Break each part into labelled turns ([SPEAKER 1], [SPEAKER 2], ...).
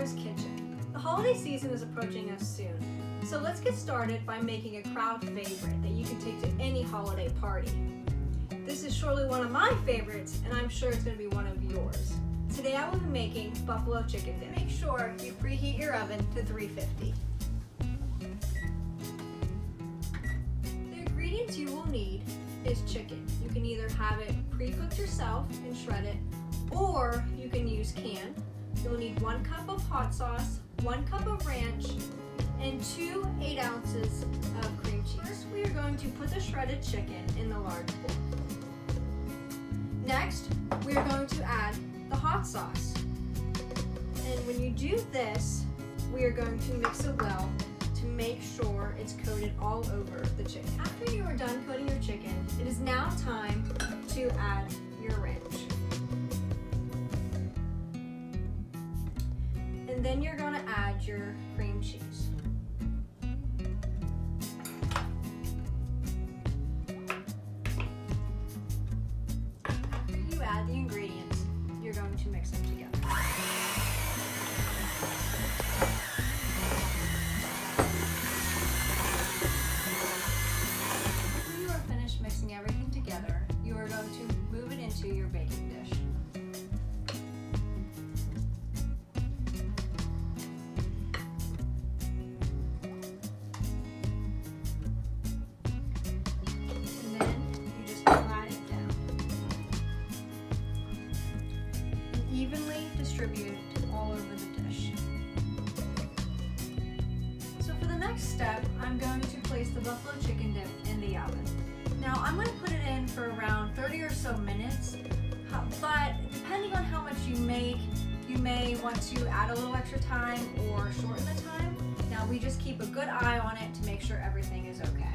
[SPEAKER 1] Kara's Kitchen. The holiday season is approaching us soon, so let's get started by making a crowd favorite that you can take to any holiday party. This is surely one of my favorites, and I'm sure it's going to be one of yours. Today I will be making buffalo chicken dip. Make sure you preheat your oven to 350. The ingredients you will need is chicken. You can either have it pre-cooked yourself and shred it, or you can use canned. You'll need 1 cup of hot sauce, 1 cup of ranch, and 2 8 ounces of cream cheese. First, we are going to put the shredded chicken in the large bowl. Next, we are going to add the hot sauce. And when you do this, we are going to mix it well to make sure it's coated all over the chicken. After you are done coating your chicken, it is now time to add your ranch. And then you're going to add your cream cheese. After you add the ingredients, you're going to mix them together. After you are finished mixing everything together, you are going to move it into your baking dish. Evenly distributed all over the dish. So for the next step, I'm going to place the buffalo chicken dip in the oven. Now I'm going to put it in for around 30 or so minutes, but depending on how much you make, you may want to add a little extra time or shorten the time. Now we just keep a good eye on it to make sure everything is okay.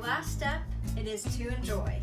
[SPEAKER 1] Last step, it is to enjoy.